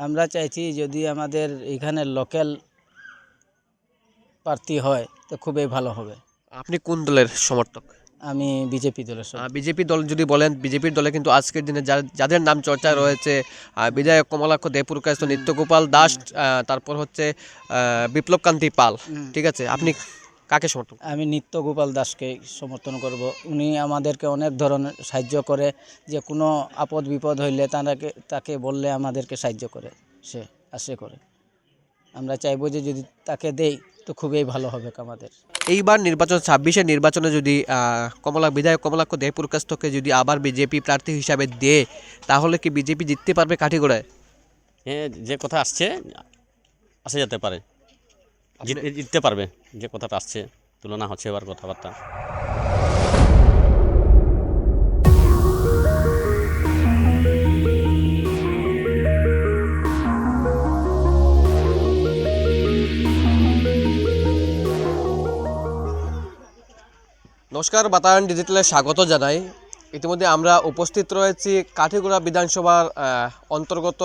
আমরা চাইছি যদি আমাদের এখানে লোকাল প্রার্থী হয় তো খুবই ভালো হবে। আপনি কোন দলের সমর্থক? আমি বিজেপি দলের বিজেপি দল যদি বলেন, বিজেপির দলে কিন্তু আজকের দিনে যাদের নাম চর্চায় রয়েছে, বিধায়ক কমলাক্ষ দেবপুরকায়স্থ নিত্যগোপাল দাস, তারপর হচ্ছে বিপ্লব কান্তি পাল, ঠিক আছে, আপনি কাকে সমর্থন? আমি নিত্য গোপাল দাসকে সমর্থন করব। উনি আমাদেরকে অনেক ধরনের সাহায্য করে, যে কোনো আপদ বিপদ হইলে তাকে বললে আমাদেরকে সাহায্য করে, সে করে। আমরা চাইবো যে যদি তাকে দেই তো খুবই ভালো হবে আমাদের। এইবার নির্বাচন 26-এর নির্বাচনে যদি বিধায়ক কমলাক্ষ দেবপুরকায়স্থকে যদি আবার বিজেপি প্রার্থী হিসাবে দেয়, তাহলে কি বিজেপি জিততে পারবে কাঠিগোড়ায়? হ্যাঁ, যে কথা আসা যেতে পারে, জিততে পারবে। যে কথাটা আসছে, তুলনা হচ্ছে এবার কথাবার্তা। নমস্কার, বাতায়ন ডিজিটালে স্বাগত জানাই। ইতিমধ্যে আমরা উপস্থিত রয়েছি কাঠিগোড়া বিধানসভার অন্তর্গত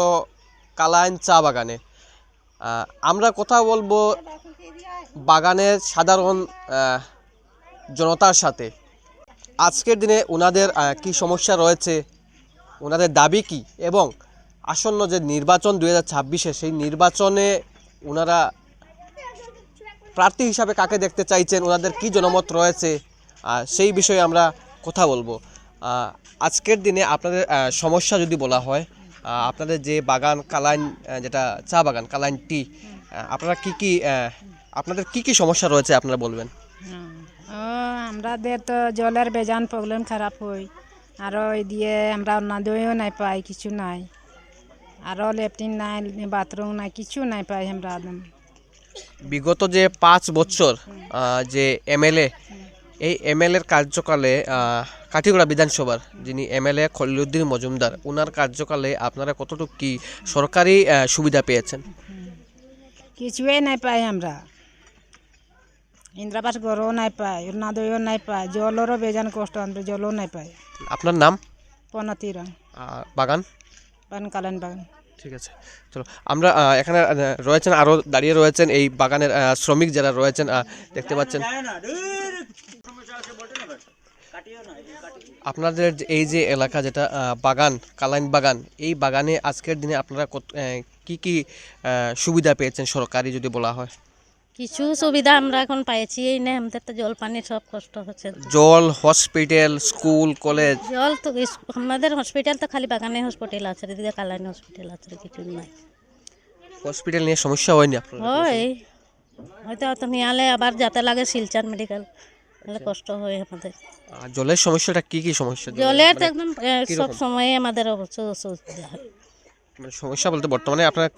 কালাইন চা বাগানে। আমরা কথা বলবো বাগানের সাধারণ জনতার সাথে। আজকের দিনে ওনাদের কি সমস্যা রয়েছে, ওনাদের দাবি কি, এবং আসন্ন যে নির্বাচন 2026-এ সেই নির্বাচনে ওনারা প্রার্থী হিসাবে কাকে দেখতে চাইছেন, ওনাদের কি জনমত রয়েছে, সেই বিষয়ে আমরা কথা বলবো। আজকের দিনে আপনাদের সমস্যা যদি বলা হয়, আপনাদের যে বাগান কালাইন, যেটা চা বাগান কালাইন টি, আপনারা আপনাদের কি কি সমস্যা রয়েছে আপনারা বলবেন? আমাদের তো জলের বেজান প্রবলেম খারাপ হয়, আরও এই দিয়ে আমরা নদীও নাই পাই, কিছু নাই, আরও ল্যাট্রিন নাই, বাথরুম নাই, কিছু নাই পাই আমরা। বিগত যে 5 বছর যে এমএলএ, এই এমএলএর কার্যকালে কাঠিগোড়া বিধানসভার যিনি এমএলএ খলিলুদ্দিন মজুমদার, ওনার কার্যকালে আপনারা কতটুকু কি সরকারি সুবিধা পেয়েছেন? কিছুই নাই পাই আমরা, ইন্দ্রাবাস ঘরও নাই পাই, নদীও নাই পাই, জলেরও বেজান কষ্ট, আমরা জলও নাই পাই। আপনার নাম? পনতি রং, বাগান কালাইন বাগান। ঠিক আছে, চলো আমরা এখানে রয়েছেন, আরও দাঁড়িয়ে রয়েছেন এই বাগানের শ্রমিক যারা রয়েছেন, দেখতে পাচ্ছেন। আপনাদের এই যে এলাকা যেটা বাগান কালাইন বাগান, এই বাগানে আজকের দিনে আপনারা কি কি সুবিধা পেয়েছেন সরকারি যদি বলা হয়? কিছু সুবিধা আমরা এখন পাইছি, এই না আমাদের তো জল পানির সব কষ্ট হচ্ছে। জল, হসপিটাল, স্কুল, কলেজ? জল তো আমাদের হসপিটাল তো খালি বাগানে হসপিটাল আছে, দিদি কালাইন হসপিটাল আছে, কিছু নাই। হসপিটাল নিয়ে সমস্যা হয়নি আপনার? হয়, হয়তো অত নিয়ে আবার যেতে লাগে শিলচর মেডিকেল, তাহলে কষ্ট হয় আমাদের। জলের সমস্যাটা কি কি সমস্যা? জলের তো একদম সব সময় আমাদের অসুবিধা হয়। মানে সমস্যা বলতে বর্তমানে আপনারা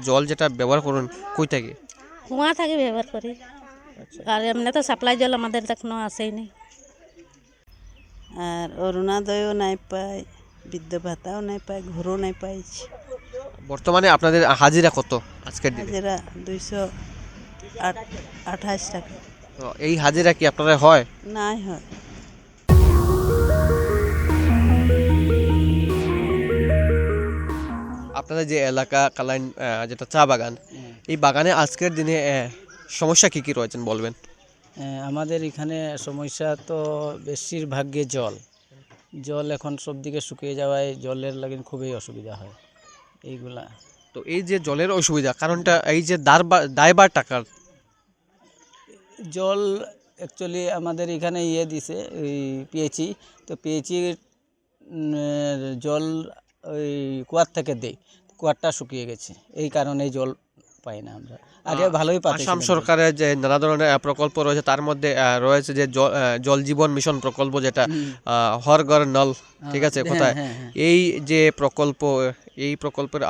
জল যেটা ব্যবহার করুন কই থেকে? কুয়া থেকে ব্যবহার করি, আর এমনি তো সাপ্লাই জল আমাদের এখনো আসেনি। আর অরুণোদয়ও নাই পাই, বৃদ্ধ ভাতাও নাই পাই, ঘরও নাই পাইছি। বর্তমানে আপনাদের হাজিরা কত আজকের দিনে? হাজিরা 228 টাকা। তো এই হাজিরা কি আপনারা হয়? নাই হয়। আপনাদের যে এলাকা কালাইন যেটা চা বাগান, এই বাগানে আজকের দিনে সমস্যা কি কি রয়েছেন বলবেন? আমাদের এখানে সমস্যা তো বেশিরভাগে জল এখন সব দিকে শুকিয়ে যাওয়ায় জলের লাগে খুবই অসুবিধা হয় এইগুলা। তো এই যে জলের অসুবিধা কারণটা এই যে দায়বার টাকার জল অ্যাকচুয়ালি আমাদের এখানে দিছে ওই পিএইচি, তো পিএইচির জল ওই কুয়ার থেকে দেই, কুয়ারটা শুকিয়ে গেছে, এই কারণে জল পাই না আমরা। আগে ভালোই পাচ্ছি। আসাম সরকারের যে নানা ধরনের প্রকল্প রয়েছে, তার মধ্যে রয়েছে যে জল জীবন মিশন প্রকল্প, যেটা হর ঘর নল, ঠিক আছে কোথায়, এই যে প্রকল্প, এই প্রকল্পের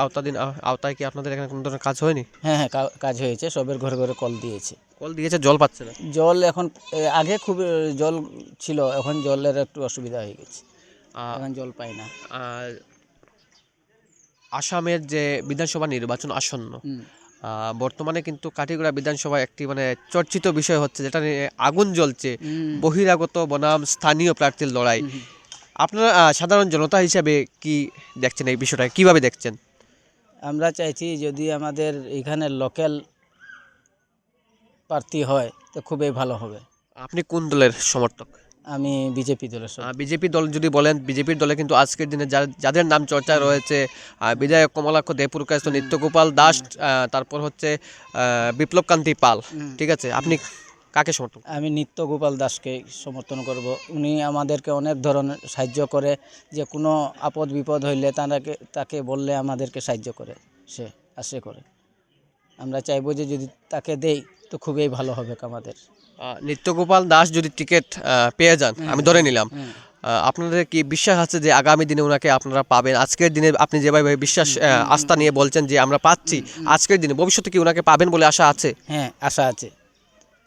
আওতায় কি আপনাদের এখানে কোনো ধরনের কাজ হয়নি? হ্যাঁ, কাজ হয়েছে, সবের ঘরে ঘরে কল দিয়েছে, জল পাচ্ছে না। জল এখন আগে খুব জল ছিল, এখন জলের একটু অসুবিধা হয়ে গেছে, এখন জল পাই না। আসামের যে বিধানসভা নির্বাচন আসন্ন, বর্তমানে কিন্তু কাঠিগোড়া বিধানসভা একটি মানে চর্চিত বিষয় হচ্ছে, যেটা নিয়ে আগুন জ্বলছে, বহিরাগত বনাম স্থানীয় প্রার্থীর লড়াই। আপনারা সাধারণ জনতা হিসাবে কি দেখছেন এই বিষয়টা, কিভাবে দেখছেন? আমরা চাইছি যদি আমাদের এখানে লোকাল প্রার্থী হয় তো খুবই ভালো হবে। আপনি কোন দলের সমর্থক? আমি বিজেপি দলের বিজেপি দল যদি বলেন, বিজেপির দলে কিন্তু আজকের দিনে যাদের নাম চর্চায় রয়েছে, বিধায়ক কমলাক্ষ দেবপুরকায়স্থ, নিত্যগোপাল দাস, তারপর হচ্ছে বিপ্লবকান্তি পাল, ঠিক আছে, আপনি কাকে সমর্থন? আমি নিত্যগোপাল দাসকে সমর্থন করব। উনি আমাদেরকে অনেক ধরনের সাহায্য করে, যে কোনো আপদ বিপদ হইলে তাকে বললে আমাদেরকে সাহায্য করে, সে করে। আমরা চাইবো যে যদি তাকে দেই তো খুবই ভালো হবে আমাদের। নিত্যগোপাল দাস যদি টিকিট পেয়ে যান, আমি ধরে নিলাম, আপনাদের কি বিশ্বাস আছে যে আগামী দিনে ওনাকে আপনারা পাবেন? আজকের দিনে আপনি যেভাবে বিশ্বাস আস্থা নিয়ে বলছেন যে আমরা পাচ্ছি, আজকের দিনে ভবিষ্যতে কি ওনাকে পাবেন বলে আশা আছে? হ্যাঁ, আশা আছে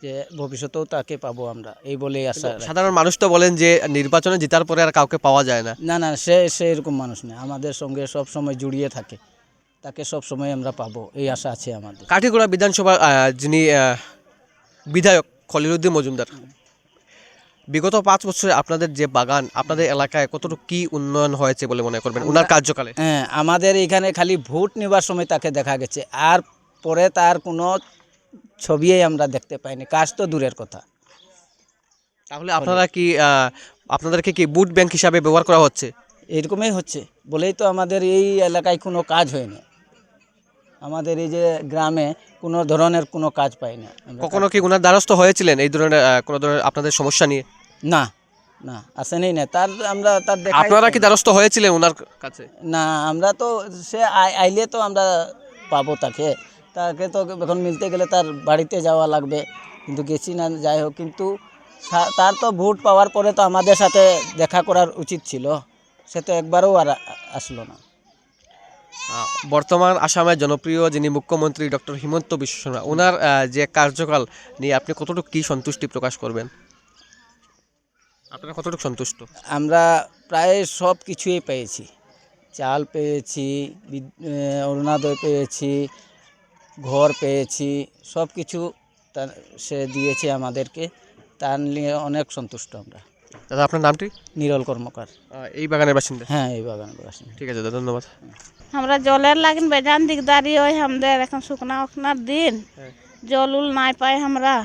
যে ভবিষ্যতেও তাকে পাবো আমরা, এই বলেই আশা রাখি। সাধারণ মানুষ তো বলেন যে নির্বাচনে জেতার পরে আর কাউকে পাওয়া যায় না। না, সে এরকম মানুষ না, আমাদের সঙ্গে সব সময় জড়িয়ে থাকে, তাকে সব সময় আমরা পাবো, এই আশা আছে আমাদের। কাঠিগোড়া বিধানসভা যিনি বিধায়ক খলিলুদ্দিন মজুমদার, বিগত 5 বছরে আপনাদের যে বাগান, আপনাদের এলাকায় কতটুকু কি উন্নয়ন হয়েছে বলে মনে করবেন ওনার কার্যকালে? হ্যাঁ, আমাদের এখানে খালি ভোট নেবার সময় তাকে দেখা গেছে, আর পরে তার কোনো ছবিই আমরা দেখতে পাইনি, কাজ তো দূরের কথা। তাহলে আপনাদেরকে কি ভোট ব্যাংক হিসাবে ব্যবহার করা হচ্ছে? এরকমই হচ্ছে বলেই তো আমাদের এই এলাকায় কোনো কাজ হয়নি, আমাদের এই যে গ্রামে কোনো ধরনের কোনো কাজ পাই না আমরা। কখনো কি ওনার দ্বারস্থ হয়েছিলেন এই ধরনের কোনো ধরনের আপনাদের সমস্যা নিয়ে? না, আসেনি না, তার দেখা আপনারা কি দ্বারস্থ হয়েছিলেন ওনার কাছে? না, আমরা তো সে আইলে তো আমরা পাবো তাকে তো এখন মিলতে গেলে তার বাড়িতে যাওয়া লাগবে, কিন্তু গেছি না, যাই হোক, কিন্তু তার তো ভোট পাওয়ার পরে তো আমাদের সাথে দেখা করার উচিত ছিল, সে তো একবারও আর আসলো না। বর্তমান আসামের জনপ্রিয় যিনি মুখ্যমন্ত্রী ডক্টর হিমন্ত বিশ্ব শর্মা, ওনার যে কার্যকাল নিয়ে আপনি কতটুকু কি সন্তুষ্টি প্রকাশ করবেন? আপনারা কতটুকু সন্তুষ্ট? আমরা প্রায় সব কিছুই পেয়েছি, চাল পেয়েছি, অরুণোদয় পেয়েছি, ঘর পেয়েছি, সব কিছু সে দিয়েছে আমাদেরকে, তার নিয়ে অনেক সন্তুষ্ট আমরা। দাদা, আপনার নামটি? নিরল কর্মকার। এই বাগানের বাসিন্দা? হ্যাঁ, এই বাগানের বাসিন্দা। ঠিক আছে দাদা, ধন্যবাদ। আমরা জলের লাগিন বেজান দিকদারি হয়, আমাদের এখন শুকনার দিন, জল উল নাই পাই আমরা,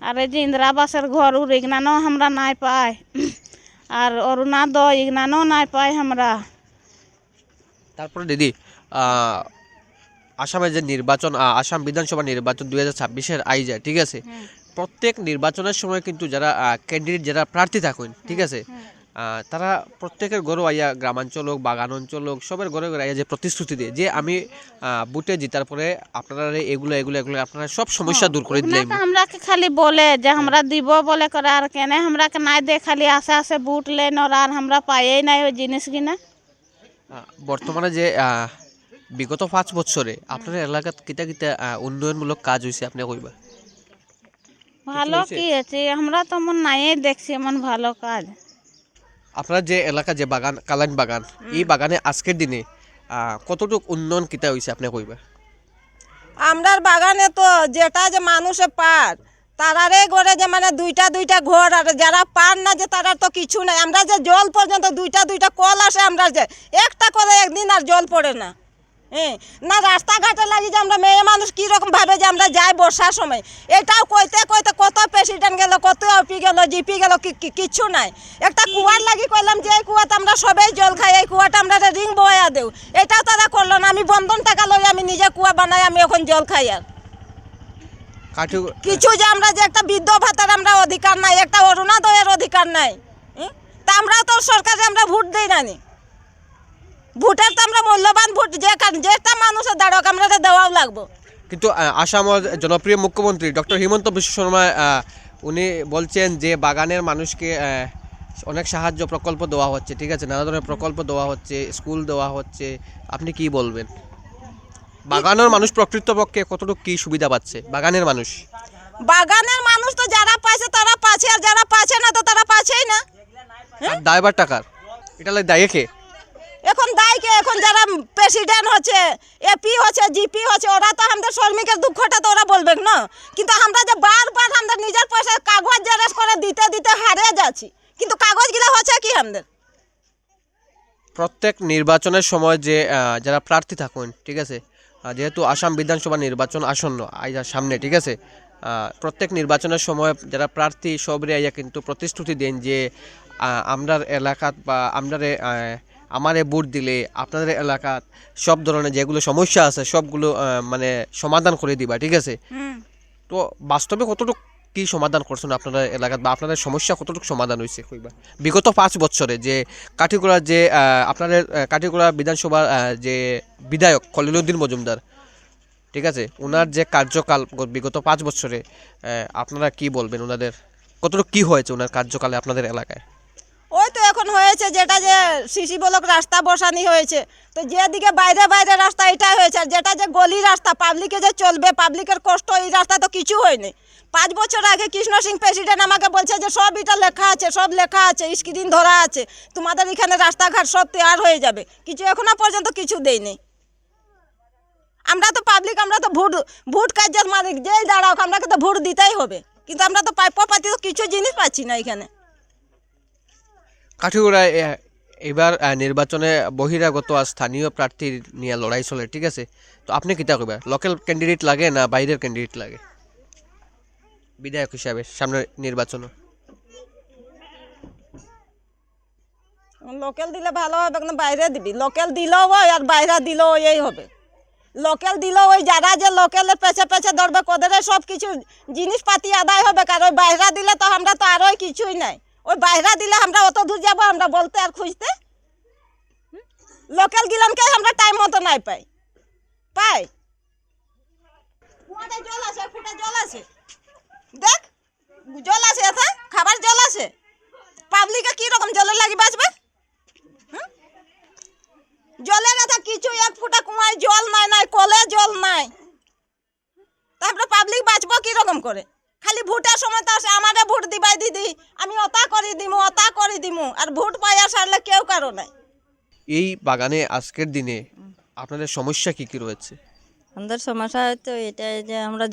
আর এই যে ইন্দিরাবাসের ঘর উর ইগনানো আমরা নাই পাই, আর অরুণোদয় ইগনানো নাই পাই আমরা। তারপরে দিদি, আসামের যে নির্বাচন, আসাম বিধানসভা নির্বাচন 2026-এর আই যায়, ঠিক আছে, প্রত্যেক নির্বাচনের সময় কিন্তু যারা ক্যান্ডিডেট, যারা প্রার্থী থাকেন, ঠিক আছে, তারা প্রত্যেকের ঘরে আইয়া, গ্রামাঞ্চল হোক, বাগান অঞ্চল হোক, সবের ঘরে ঘরে আইয়া যে প্রতিশ্রুতি দিয়ে যে আমি বুটে জিতার পরে আপনারা এগুলো আপনারা সব সমস্যা দূর করে দিলে। আমরাকে খালি বলে যে আমরা দিব বলে করে, আর কেনে আমরাকে নাই দে, খালি আসে বুট লেন, আর আমরা পাইই নাই ওই জিনিস কিনা। বর্তমানে যে বিগত 5 বছরে আপনার এলাকাত কিতা কিতা উন্নয়নমূলক কাজ হয়েছে আপনি কইবা? ভালো কি আছে, আমরা তো মন নাই দেখছি এমন ভালো কাজ। আপনার যে এলাকা, যে বাগান, কালাইন বাগান, এই বাগানে আজকের দিনে কতটুকু উন্নয়ন কিতা হয়েছে আপনি কইবা? আমরার বাগানে তো যেটা যে মানুষে পার, তারারে ঘরে যে মানে দুইটা ঘর, আর যারা পার না যে তারা তো কিছু নাই। আমরা যে জল পর্যন্ত দুইটা কল আসে, আমরা যে একটা করে একদিন আর জল পড়ে না। হ্যাঁ, না রাস্তাঘাটে লাগি যে আমরা মেয়ে মানুষ কীরকম ভাবে যে আমরা যাই বর্ষার সময়, এটাও কইতে কত প্রেসিডেন্ট গেল, কত এমপি গেল, জিপি গেল, কিচ্ছু নাই। একটা কুয়ার লাগি কইলাম যে এই কুয়াতে আমরা সবাই জল খাই, এই কুয়াটা আমরা রিং বয়া দেও, এটাও তারা করলো না। আমি বন্ধন টাকা লই আমি নিজে কুয়া বানাই, আমি এখন জল খাই। আর কিছু যে আমরা যে একটা বৃদ্ধ ভাতার আমরা অধিকার নাই, একটা অরুণোদয়ের অধিকার নাই, তা আমরাও তো সরকারে আমরা ভোট দেই না। ভোটের তো আমরা মূল্যবান ভোট, যেটা মানুষের দাঁড়ক আমরা দেওয়াও লাগবো। কিন্তু আসামের জনপ্রিয় মুখ্যমন্ত্রী ডক্টর হিমন্ত বিশ্ব শর্মা উনি বলছেন যে বাগানের মানুষকে অনেক সাহায্য প্রকল্প দেওয়া হচ্ছে, ঠিক আছে, নানা ধরনের প্রকল্প দেওয়া হচ্ছে, স্কুল দেওয়া হচ্ছে, আপনি কি বলবেন? বাগানের মানুষ প্রকৃতপক্ষে কতটুকু কি সুবিধা পাচ্ছে? বাগানের মানুষ তো যারা পাইছে তারা পাচ্ছে, আর যারা পাচ্ছে না তো তারা পাচ্ছেই না। দায়বার টাকার এটা দায়ী কে? এখন দায় কে? এখন যারা প্রেসিডেন্ট হচ্ছে, এপি হচ্ছে, জিপি হচ্ছে, ওরা তো আমাদের শ্রমিকের দুঃখটা তো ওরা বলবে না। কিন্তু আমরা যে বারবার আমাদের নিজের পয়সায় কাগজ জেরক্স করে দিতে হারিয়ে যাচ্ছি, কিন্তু কাগজগুলো হচ্ছে কি আমাদের? প্রত্যেক নির্বাচনের সময় যে যারা প্রার্থী থাকুন, ঠিক আছে, যেহেতু আসাম বিধানসভা নির্বাচন আসন্ন আইয়ার সামনে, ঠিক আছে, প্রত্যেক নির্বাচনের সময় যারা প্রার্থী সবরে আইয়া কিন্তু প্রতিশ্রুতি দেন যে আমরার এলাকাত বা আমরারে আমারে ভোট দিলে আপনাদের এলাকাত সব ধরনের যেগুলো সমস্যা আছে সবগুলো মানে সমাধান করে দিবা, ঠিক আছে। তো বাস্তবে কতটুকু কি সমাধান করছেন আপনাদের এলাকাত বা আপনাদের সমস্যা কতটুকু সমাধান হয়েছে কইবা বিগত 5 বছরে? যে কাঠিগড়া যে আপনাদের কাঠিগড়া বিধানসভার যে বিধায়ক খলিলুদ্দিন মজুমদার, ঠিক আছে, ওনার যে কার্যকাল বিগত 5 বছরে আপনারা কি বলবেন ওনাদের কতটুকু কি হয়েছে ওনার কার্যকালে আপনাদের এলাকায়? ওই তো এখন হয়েছে যেটা যে সিসি ব্লক রাস্তা বসানি হয়েছে, তো যেদিকে বাইরে বাইরে রাস্তা এটাই হয়েছে, আর যেটা যে গলি রাস্তা পাবলিকে যে চলবে, পাবলিকের কষ্ট, এই রাস্তা তো কিছু হয়নি। 5 বছর আগে কৃষ্ণ সিং প্রেসিডেন্ট আমাকে বলছে যে সব এটা লেখা আছে, সব লেখা আছে, স্ক্রিন ধরা আছে, তোমাদের এখানে রাস্তাঘাট সব তৈরি হয়ে যাবে, কিছু এখনো পর্যন্ত কিছু দেয়নি। আমরা তো পাবলিক, আমরা তো ভোট কার্যের মালিক, যেই দাঁড়াও আমাকে তো ভোট দিতেই হবে, কিন্তু আমরা তো পাতি তো কিছু জিনিস পাচ্ছি না এখানে। কাঠিগড়ায় এবার নির্বাচনে বহিরাগত আর স্থানীয় প্রার্থীর নিয়ে লড়াই চলে, ঠিক আছে, তো আপনি কিতা কইবা? লোকাল ক্যান্ডিডেট লাগে না বাইরের ক্যান্ডিডেট লাগে বিধায়ক হিসাবে সামনে নির্বাচনে? লোকাল দিলে ভালো হবে, কিন্তু বাইরে দিবি, লোকাল দিলেও হয় আর বাইরে দিলেও এই হবে। লোকাল দিলেও ওই যারা যে লোকালের পেছে পেছে ধরবে ওদের সব কিছু জিনিসপাতি আদায় হবে, কারণ ওই বাইরে দিলে তো আমরা তো আরও কিছুই নাই। ওই বাইরে দিলে আমরা অত দূর যাবো আমরা বলতে আর খুঁজতে, লোকাল গিলানকে আমরা টাইম মতো নাই পাই। কুয়াতে জল আছে, ফুটে জল আছে, দেখ জল আছে, এতে খাবার জল আছে, পাবলিকে কি রকম জলের লাগি বাঁচবে? জলের এত কিছু, 1 ফুটা কুয়ায় জল নাই, কলে জল নাই, তারপরে পাবলিক বাঁচবো কি রকম করে? খালি ভোটের সময় তো আসে আমারে ভোট দিবাই দিদি, আমি অতা করে দিমু, আর ভোট পাই আর সারলে কেউ কারো নাই। এই বাগানে আজকের দিনে আপনাদের সমস্যা কি কি রয়েছে? আমাদের সমস্যা হয়তো এটাই যে আমরা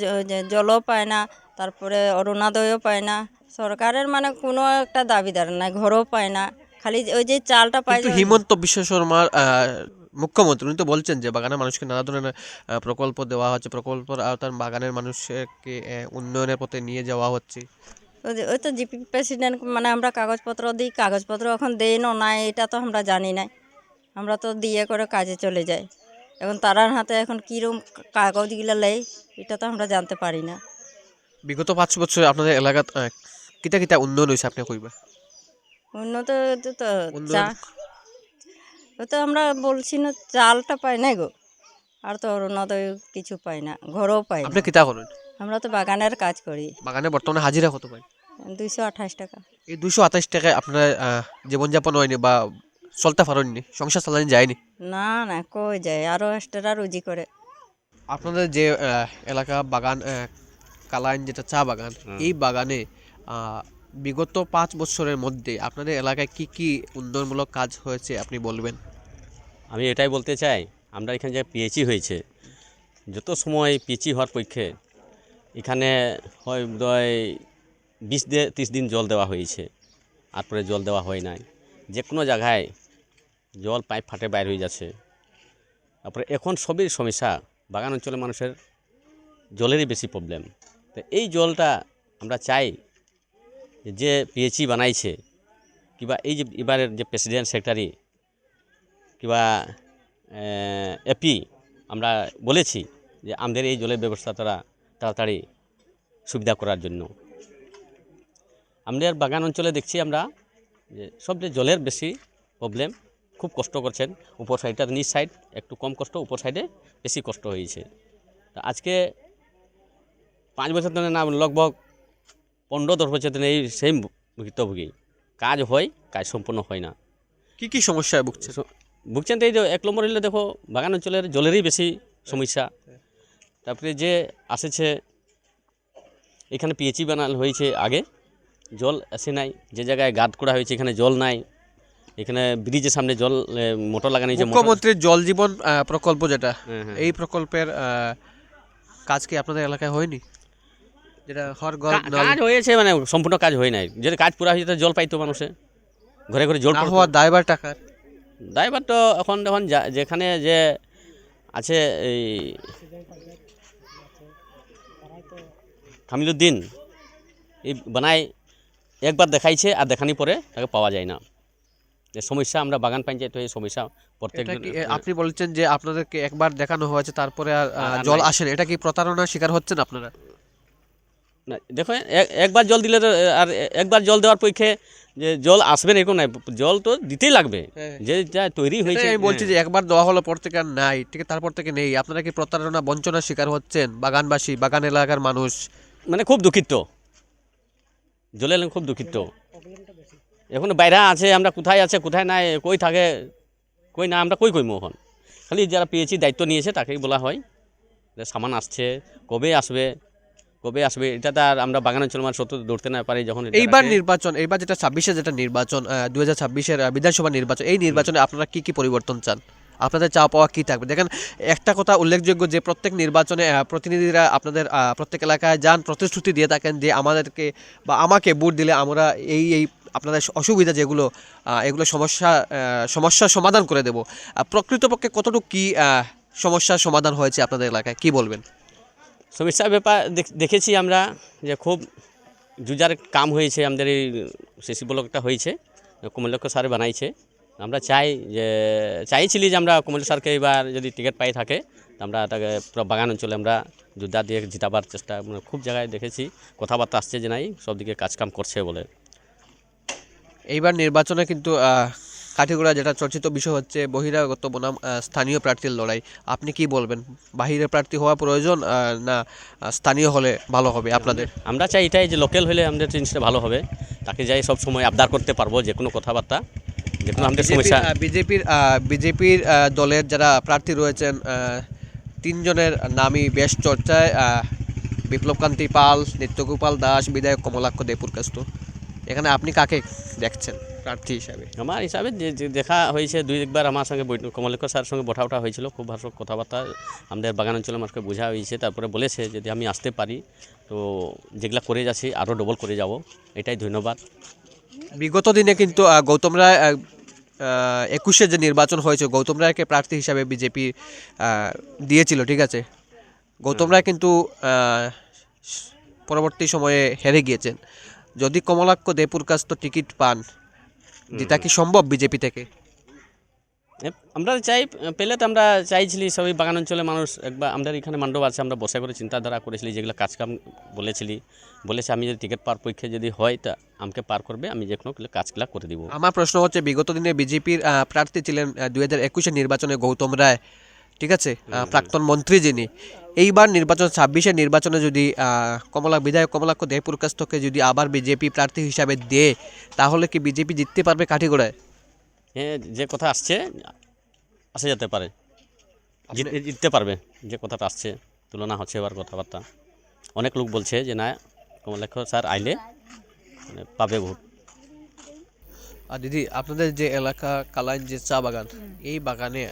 জলও পাই না, তারপরে অরুণোদয়ও পাই না, সরকারের মানে কোনো একটা দাবিদার নাই, ঘরও পাই না, খালি ওই যে চালটা পাই। কিন্তু হিমন্ত বিশ্ব শর্মার মুখ্যমন্ত্রী উনি তো বলছেন যে বাগানের মানুষকে নানা ধরনের প্রকল্প দেওয়া হচ্ছে, প্রকল্পের আওতায় বাগানের মানুষকে উন্নয়নের পথে নিয়ে যাওয়া হচ্ছে। ওই তো জিপি প্রেসিডেন্ট মানে আমরা কাগজপত্র দিই, কাগজপত্র এখন দেই না, এটা তো আমরা জানি না, আমরা তো দিয়ে করে কাজে চলে যাই। এখন তারার হাতে এখন কীরকম কাগজগুলো নেই এটা তো আমরা জানতে পারি না। বিগত 5 বছরে আপনাদের এলাকাত কিতা কিতা উন্নয়ন হয়েছে আপনি কইবা? উন্নত তো ওই তো আমরা বলছি না, চালটা পাই না গো, আর তো অরুণোদয় কিছু পাই না, ঘরও পাই না। আপনি কিতা করেন? আমরা তো বাগানের কাজ করি। বাগানে বর্তমানে হাজিরা কত পাই? 228 টাকা। এই 228 টাকায় আপনার জীবনযাপন হয়নি বা চলতে পারেননি, সংসার চালানি যায়নি? না কই যায়, আরও এক্সট্রা রুজি করে। আপনাদের যে এলাকা বাগান কালাইন যেটা চা বাগান, এই বাগানে বিগত 5 বছরের মধ্যে আপনাদের এলাকায় কি কি উন্নয়নমূলক কাজ হয়েছে আপনি বলবেন? আমি এটাই বলতে চাই, আমরা এখানে যে পিএইচি হয়েছে, যত সময় পিএইচি হওয়ার পক্ষে এখানে হয় 20-30 দিন জল দেওয়া হয়েছে, তারপরে জল দেওয়া হয় নাই, যে কোনো জায়গায় জল পাইপ ফাটে বাইর হয়ে যাচ্ছে। তারপরে এখন সবই সমস্যা, বাগান অঞ্চলের মানুষের জলেরই বেশি প্রবলেম। তো এই জলটা আমরা চাই যে পিএইচি বানাইছে কিংবা এই যে এবারের যে প্রেসিডেন্ট সেক্রেটারি কিংবা এপি, আমরা বলেছি যে আমাদের এই জলের ব্যবস্থা তারা তাড়াতাড়ি সুবিধা করার জন্য। আমাদের বাগান অঞ্চলে দেখছি আমরা যে সবচেয়ে জলের বেশি প্রবলেম, খুব কষ্ট করছেন। উপর সাইডটা নিচ সাইড একটু কম কষ্ট, উপর সাইডে বেশি কষ্ট হয়েছে। তো আজকে 5 বছর ধরে না, লগভগ 15-10 বছর ধরে এই সেম ভুক্তভোগী, কাজ হয়, কাজ সম্পূর্ণ হয় না। কি কি সমস্যায় ভুগছেন? তো এই যে 1 নম্বর হলে দেখো বাগান অঞ্চলের জলেরই বেশি সমস্যা। তারপরে যে আসেছে এখানে পিএইচি বানানো হয়েছে, আগে জল আসে নাই, যে জায়গায় গাঁত করা হয়েছে এখানে জল নাই, এখানে ব্রিজের সামনে জল মোটর লাগানো হয়েছে। মুখ্যমন্ত্রীর জল জীবন প্রকল্প যেটা, এই প্রকল্পের কাজ কি আপনাদের এলাকায় হয়নি? যেটা কাজ হয়েছে মানে সম্পূর্ণ কাজ হয় নাই, যেটা কাজ পুরা হয়েছে জল পাইতো মানুষে, ঘরে ঘরে জল হওয়ার দায়বার টাকার দায়ভার তো এখন যেখানে যে আছে এই কামিলুদ্দিন এই বানায় একবার দেখাইছে আর দেখানি পরে তাকে পাওয়া যায় না। যে সমস্যা আমরা বাগান পঞ্চায়েত হয়ে সমস্যা প্রত্যেক এটা কি আপনি বলছেন যে আপনাদেরকে একবার দেখানো হয়েছে তারপরে আর জল আসে না, এটা কি প্রতারণার শিকার হচ্ছেন আপনারা? না দেখো একবার জল দিলে তো আর একবার জল দেওয়ার পক্ষে যে জল আসবে না এরকম নাই, জল তো দিতেই লাগবে। যে যা তৈরি হয়েছে আমি বলছি যে একবার দেওয়া হলো পর থেকে আর নাই, ঠিক আছে, তারপর থেকে নেই, আপনারা কি প্রতারণা বঞ্চনার শিকার হচ্ছেন বাগানবাসী, বাগান এলাকার মানুষ? মানে খুব দুঃখিত, জলে খুব দুঃখিত। এখন বাইরে আছে, আমরা কোথায় আছে কোথায় নাই, কই থাকে কই না, আমরা কই কইমো এখন। খালি যারা পেয়েছি দায়িত্ব নিয়েছে তাকেই বলা হয় যে সামান আসছে, কবে আসবে এটা তো আর আমরা বাগান অঞ্চল মানুষ সত্য ধরতে না পারি। যখন এইবার নির্বাচন, এইবার যেটা 26-এ যেটা নির্বাচন 2026-এর বিধানসভা নির্বাচন, এই নির্বাচনে আপনারা কি কি পরিবর্তন চান? আপনাদের চাওয়া পাওয়া কী থাকবে? দেখেন একটা কথা উল্লেখযোগ্য যে প্রত্যেক নির্বাচনে প্রতিনিধিরা আপনাদের প্রত্যেক এলাকায় যান, প্রতিশ্রুতি দিয়ে থাকেন যে আমাদেরকে বা আমাকে ভোট দিলে আমরা এই আপনাদের অসুবিধা যেগুলো এগুলো সমস্যার সমাধান করে দেব। প্রকৃতপক্ষে কতটুকু কী সমস্যার সমাধান হয়েছে আপনাদের এলাকায়, কি বলবেন? সমস্যার ব্যাপার দেখেছি আমরা যে খুব জুজার কাম হয়েছে। আমাদের এই সিসি ব্লকটা হয়েছে, কমলেশ্বর স্যার বানাইছে। আমরা চাইছিলি যে আমরা কমলেশ্বর স্যারকে এবার যদি টিকিট পাই থাকে আমরা তাকে পুরো বাগান অঞ্চলে আমরা যোদ্ধা দিয়ে জিতাবার চেষ্টা খুব জায়গায় দেখেছি। কথাবার্তা আসছে যে নাই সব দিকে কাজকাম করছে বলে। এইবার নির্বাচনে কিন্তু কাঠিগোড়া যেটা চর্চিত বিষয় হচ্ছে বহিরাগত বনাম স্থানীয় প্রার্থীর লড়াই। আপনি কি বলবেন, বাহিরের প্রার্থী হওয়া প্রয়োজন না স্থানীয় হলে ভালো হবে আপনাদের? আমরা চাই এটাই যে লোকাল হলে আমাদের জিনিসটা ভালো হবে, তাকে যাই সব সময় আবদার করতে পারবো যে কোনো কথাবার্তা, যে কোনো আমাদের সমস্যা। বিজেপির দলের যারা প্রার্থী রয়েছেন 3 জনের নামই বেশ চর্চায়, বিপ্লবকান্তি পাল, নিত্যগোপাল দাস, বিধায়ক কমলাক্ষ দেপুরকাষ্ট। এখানে আপনি কাকে দেখছেন প্রার্থী হিসাবে? আমার হিসাবে যে দেখা হয়েছে 2-1বার আমার সঙ্গে কমলেশ্বর স্যারের সঙ্গে বঠা ওঠা হয়েছিল, খুব ভালো কথাবার্তা আমাদের বাগান অঞ্চলের মানুষকে বোঝা হয়েছে। তারপরে বলেছে যদি আমি আসতে পারি তো যেগুলা করে যাচ্ছি আরও ডবল করে যাব, এটাই ধন্যবাদ। বিগত দিনে কিন্তু গৌতম রায় 21-এ যে নির্বাচন হয়েছে গৌতম রায়কে প্রার্থী হিসাবে বিজেপি দিয়েছিল, ঠিক আছে। গৌতম রায় কিন্তু পরবর্তী সময়ে হেরে গিয়েছেন। যদি কমলাক্ষ দেপুরকাষ্ট টিকিট পান, যেটা কি সম্ভব বিজেপি থেকে? আমরা পেলে তো আমরা চাইছিলি সবাই বাগান অঞ্চলের মানুষ একবার আমাদের এখানে মণ্ডপ আছে, আমরা বসে করে চিন্তাধারা করেছিলি যেগুলো কাজকাম বলেছে আমি যদি টিকিট পার পরীক্ষা যদি হয় তা আমাকে পার করবে, আমি যে কোনো কাজগুলা করে দিব। আমার প্রশ্ন হচ্ছে বিগত দিনে বিজেপির প্রার্থী ছিলেন 2021-এর নির্বাচনে গৌতম রায়, ঠিক আছে, প্রাক্তন মন্ত্রী যিনি। এইবার নির্বাচন 26-এর নির্বাচনে যদি বিধায়ক কমলাক্ষ দেপুরকাষ্টকে যদি আবার বিজেপি প্রার্থী হিসাবে দেয় তাহলে কি বিজেপি জিততে পারবে কাঠিগোড়ায়? হ্যাঁ, যে কথা আসে যেতে পারে, জিততে পারবে। যে কথাটা আসছে তুলনা হচ্ছে এবার কথাবার্তা, অনেক লোক বলছে যে না কমলাক্ষ স্যার আইলে মানে পাবে ভোট। আর দিদি, আপনাদের যে এলাকা কালাইন যে চা বাগান, এই বাগানে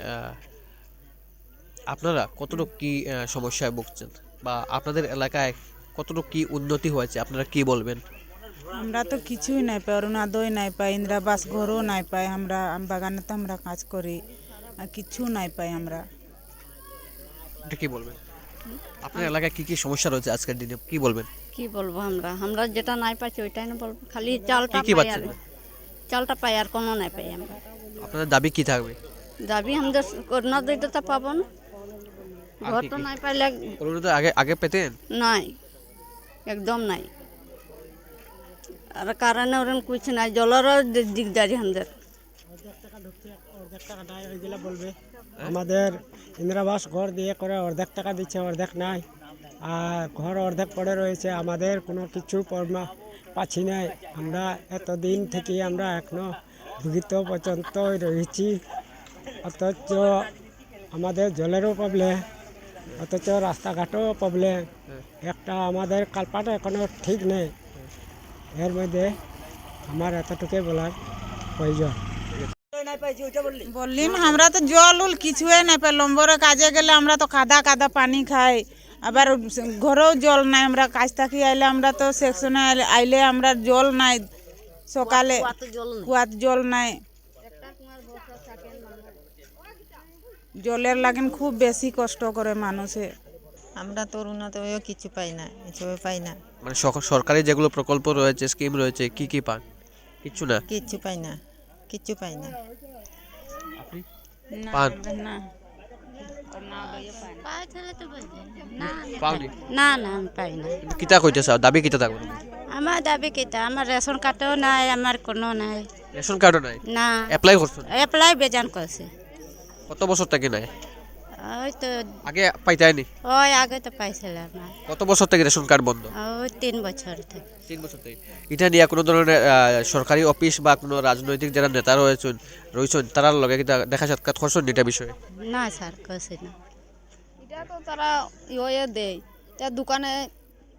আপনারা কতটুকু কি সমস্যায় ভুগছেন বা আপনাদের এলাকায় কতটুকু কি উন্নতি হয়েছে আপনারা কি বলবেন? আমরা তো কিছুই নাই পাই, অরুণোদয় নাই পাই, ইন্দিরাবাস ঘরও নাই পাই। আমরা বাগানে তো আমরা কাজ করি আর কিছু নাই পাই আমরা। এটা কি বলবেন? আপনার এলাকায় কি কি সমস্যা রয়েছে আজকের দিনে, কি বলবেন? কি বলবো, আমরা যেটা নাই পাচ্ছি ওইটাই না বলবো। খালি চালটা কি পাই, পাচ্ছেন? চালটা পাই আর কোনো নাই পাই আমরা। আপনাদের দাবি কি থাকবে? দাবি আমাদের অরুণোদয়টা পাবো না, ঘর তো নাই পাইলে অরুণোদয় আগে পেতেন? নাই, একদম নাই। আর কারণে ওরকম কিছু নাই, জলেরও দিকদারি আমাদের। আমাদের ইন্দিরাবাস ঘর দিয়ে করে অর্ধেক টাকা দিচ্ছে, অর্ধেক নাই। আর ঘর অর্ধেক পড়ে রয়েছে, আমাদের কোনো কিছু পাচ্ছি নাই। আমরা এতদিন থেকে আমরা এখনো ভুগিত পর্যন্ত রয়েছি, অথচ আমাদের জলেরও প্রবলেম, অথচ রাস্তাঘাটও প্রবলেম। একটা আমাদের কালপাট এখনো ঠিক নেই। এর মধ্যে আমার এতটুকুই বলার প্রয়োজন। বললিন আমরা তো জল উল কিছুই নাই পাই। লম্বরে কাজে গেলে আমরা তো কাদা পানি খাই, আবার ঘরেও জল নাই। আমরা কাজ থাকি আইলে আমরা তো সেকশনে আইলে আমরা জল নাই, সকালে কুয়াত জল নাই। জলের লাগেন খুব বেশি কষ্ট করে মানুষে। আমরা তো উন্নত হয়েও কিছু পাই না, এসবে পাই না, মানে সরকারি যেগুলো প্রকল্প রয়েছে, স্কিম রয়েছে, কি পান? কিচ্ছু না। কিছু পাই না, কিছু পাই না। আপনি পান? পাওনি? না না আমি পাই না। কিন্তু কিতা কইতে চাও, দাবি কিতা থাকবে? আমার দাবি কেটা, আমার রেশন কার্ডও নাই, আমার কোনো নাই। রেশন কার্ডও নাই? না, অ্যাপ্লাই করছেন? অ্যাপ্লাই বেজান করছে। কত বছর থেকে নাই? ওই তো আগে পাইতাইনি? ওই আগে তো পাইছিলাম না, কত বছর থেকে রেশন কার্ড বন্ধ? ওই 3 বছর থেকে। 3 বছর থেকে। এটা নিয়ে কোনো ধরনের সরকারি অফিস বা কোনো রাজনৈতিক যারা নেতা রয়েছেন তারার লগে কিতা দেখা সাক্ষাৎ করছেন এটা বিষয়ে? না স্যার করছে না। এটা তো তারা ইয়ে দেয়, তা দোকানে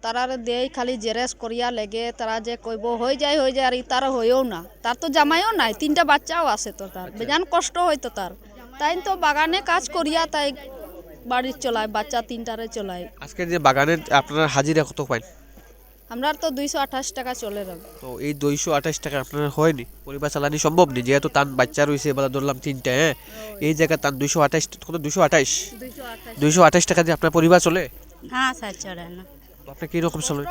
তারা দেয় খালি জেরেস করিয়া লেগে, তারা যে কইব হয়ে যায় আর তার হয়েও না। তার তো জামাইও নাই, 3টা বাচ্চাও আছে, তো তার বেজান কষ্ট হয়তো তার। তাই তো বাগানে কাজ করিয়া তাই বাড়ির চলায়, বাচ্চা 3টারে চলায়। আজকের যে বাগানের আপনার হাজিরা কত পাইন? আমরা তো 228 টাকা চলে যাবে। তো এই 228 টাকা আপনার হয়নি? পরিবার চালানি সম্ভব নেই, যেহেতু তার বাচ্চা রয়েছে, এবার ধরলাম 3টা। হ্যাঁ, এই জায়গায় তার 228 কত 228 টাকা দিয়ে আপনার পরিবার চলে? না স্যার চলে না, তো আপনি কিরকম চলে?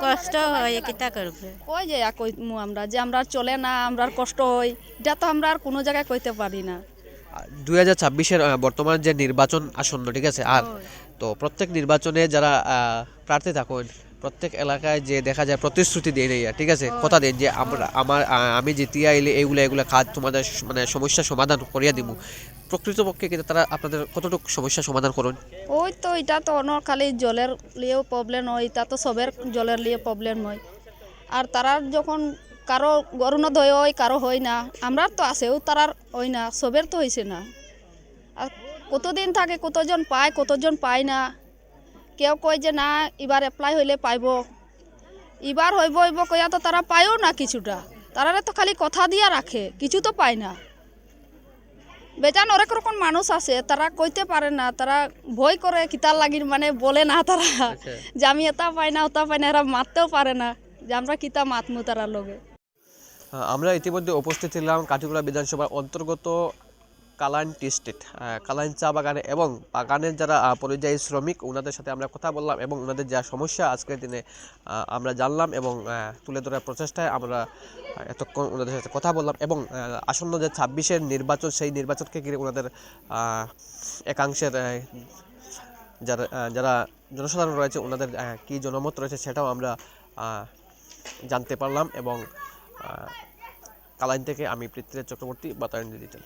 কষ্ট হয়, কিতা করবে। ওই যে কইমু আমরা যে আমরা চলে না, আমরা কষ্ট হয়, এটা তো আমরা আর কোনো জায়গায় কইতে পারি না। 2026-এর বর্তমান যে নির্বাচন আসন্ন, ঠিক আছে, আর তো প্রত্যেক নির্বাচনে যারা প্রার্থী থাকেন, প্রত্যেক এলাকায় যে দেখা যায় প্রতিশ্রুতি দিয়ে নেই, ঠিক আছে, কথা দেন যে আমি জিতিয়া এলে এগুলা কাজ তোমাদের মানে সমস্যার সমাধান করিয়া দিব। প্রকৃতপক্ষে কিন্তু তারা আপনাদের কতটুকু সমস্যার সমাধান করুন? ওই তো এটা তো অন্য খালি জলের লিয়েও প্রবলেম হয়, এটা তো সবের জলের লিয়ে প্রবলেম হয়। আর তারা যখন কারো অরুণোদয় হয়, কারো হয় না, আমরার তো আছেও, তারার হয় না, সবের তো হয়েছে না। আর কতদিন থাকে, কতজন পায়, কতজন পায় না। কেউ কয় যে না এবার অ্যাপ্লাই হইলে পাইব, এবার হইব কইয়া তো তারা পায়ও না কিছুটা। তারা তো খালি কথা দিয়া রাখে, কিছু তো পায় না। বেজান অনেক রকম মানুষ আছে, তারা কইতে পারে না, তারা ভয় করে কিতার লাগি, মানে বলে না তারা যে আমি এটা পাই না ওটা পাই না, এরা মারতেও পারে না যে আমরা কিতা মাতমু তারার লগে। আমরা ইতিমধ্যে উপস্থিত ছিলাম কাঠিগড়া বিধানসভার অন্তর্গত কালাইন টি স্টেট, কালাইন চা বাগানে, এবং বাগানের যারা পরিযায়ী শ্রমিক ওনাদের সাথে আমরা কথা বললাম এবং ওনাদের যা সমস্যা আজকের দিনে আমরা জানলাম এবং তুলে ধরার প্রচেষ্টায় আমরা এতক্ষণ ওনাদের সাথে কথা বললাম। এবং আসন্ন যে 26-এর নির্বাচন, সেই নির্বাচনকে ঘিরে ওনাদের একাংশের যারা জনসাধারণ রয়েছে ওনাদের কী জনমত রয়েছে সেটাও আমরা জানতে পারলাম। এবং কালাইন থেকে আমি পৃথ্বীরাজ চক্রবর্তী, বাতায়ন ডিজিটাল।